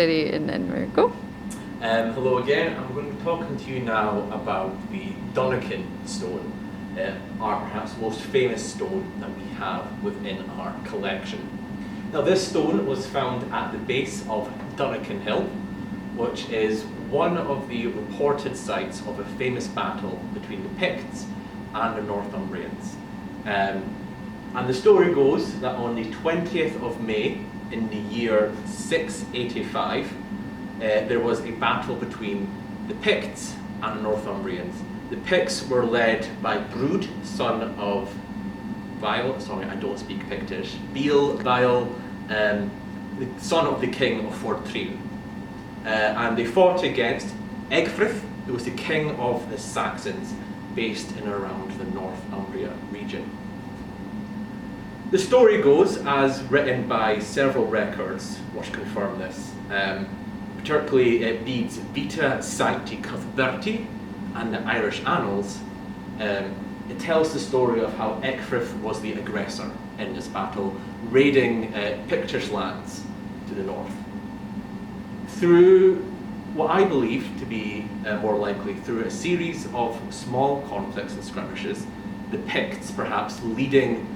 And then we're go. Hello again. I'm going to be talking to you now about the Donnacan stone, our perhaps most famous stone that we have within our collection. Now, this stone was found at the base of Donnacan Hill, which is one of the reported sites of a famous battle between the Picts and the Northumbrians. And the story goes that on the 20th of May in the year 685, there was a battle between the Picts and the Northumbrians. The Picts were led by Brud, son of Bile, sorry, I don't speak Pictish, Bile, the son of the king of Forfar. And they fought against Egfrith, who was the king of the Saxons, based in and around the Northumbria region. The story goes, as written by several records which confirm this, particularly Bede's Vita Sancti Cuthberti and the Irish Annals. It tells the story of how Egfrith was the aggressor in this battle, raiding Pictish lands to the north. Through what I believe to be more likely through a series of small conflicts and skirmishes, the Picts perhaps leading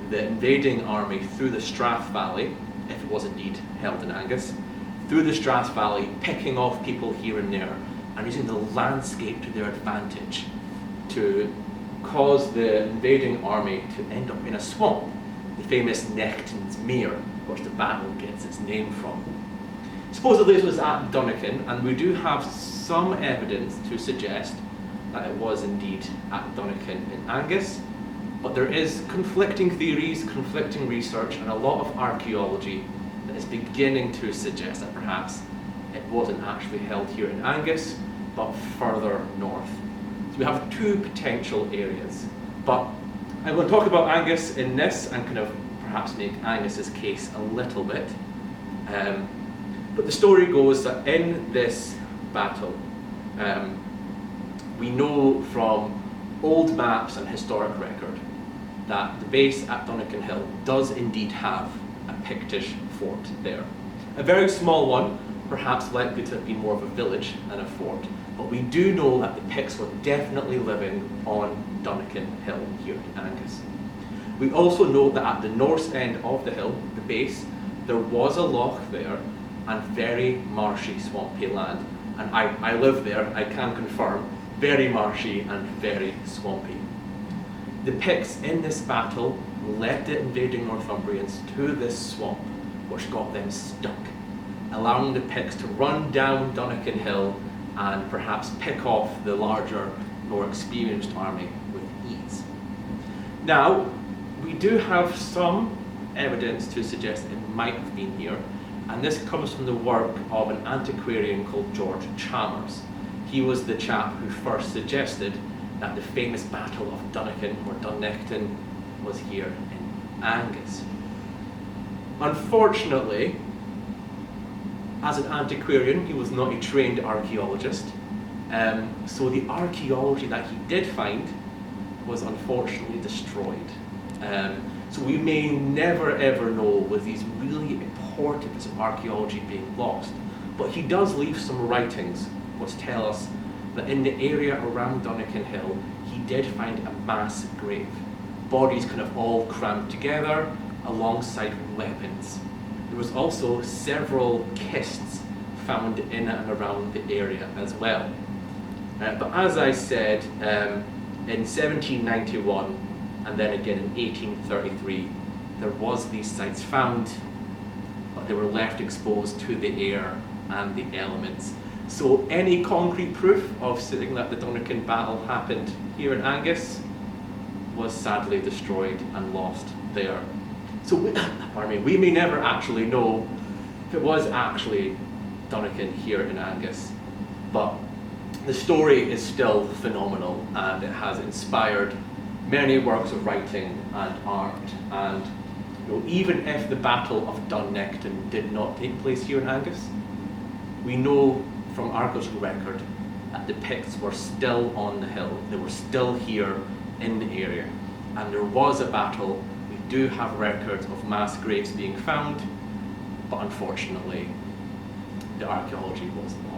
the invading army through the Strath Valley, if it was indeed held in Angus, through the Strath Valley, picking off people here and there, and using the landscape to their advantage to cause the invading army to end up in a swamp, the famous Nectan's Mere, which the battle gets its name from. Supposedly this was at Donnacan, and we do have some evidence to suggest that it was indeed at Donnacan in Angus, but there is conflicting theories, conflicting research, and a lot of archaeology that is beginning to suggest that perhaps it wasn't actually held here in Angus, but further north. So we have two potential areas. But I'm going to talk about Angus in this and kind of perhaps make Angus's case a little bit. But the story goes that in this battle, we know from old maps and historic record that the base at Donnacan Hill does indeed have a Pictish fort there. A very small one, perhaps likely to have been more of a village than a fort, but we do know that the Picts were definitely living on Donnacan Hill here in Angus. We also know that at the north end of the hill, the base, there was a loch there and very marshy, swampy land. And I live there, I can confirm, very marshy and very swampy. The Picts in this battle led the invading Northumbrians to this swamp, which got them stuck, allowing the Picts to run down Donnacan Hill and perhaps pick off the larger, more experienced army with ease. Now, we do have some evidence to suggest it might have been here, and this comes from the work of an antiquarian called George Chalmers. He was the chap who first suggested that the famous Battle of Donnacan or Dunnectan was here in Angus. Unfortunately, as an antiquarian, he was not a trained archaeologist, so the archaeology that he did find was unfortunately destroyed. So we may never ever know with these really important bits of archaeology being lost, but he does leave some writings which tell us that in the area around Donnacan Hill, he did find a mass grave. Bodies kind of all crammed together alongside weapons. There was also several kists found in and around the area as well. But as I said, in 1791 and then again in 1833, there was these sites found, but they were left exposed to the air and the elements. So any concrete proof of saying that the Donnacan battle happened here in Angus was sadly destroyed and lost there. So we may never actually know if it was actually Donnacan here in Angus, but the story is still phenomenal and it has inspired many works of writing and art. And even if the Battle of Dunnectan did not take place here in Angus, we know from archaeological record that the Picts were still on the hill. They were still here in the area, and there was a battle. We do have records of mass graves being found, but unfortunately the archaeology wasn't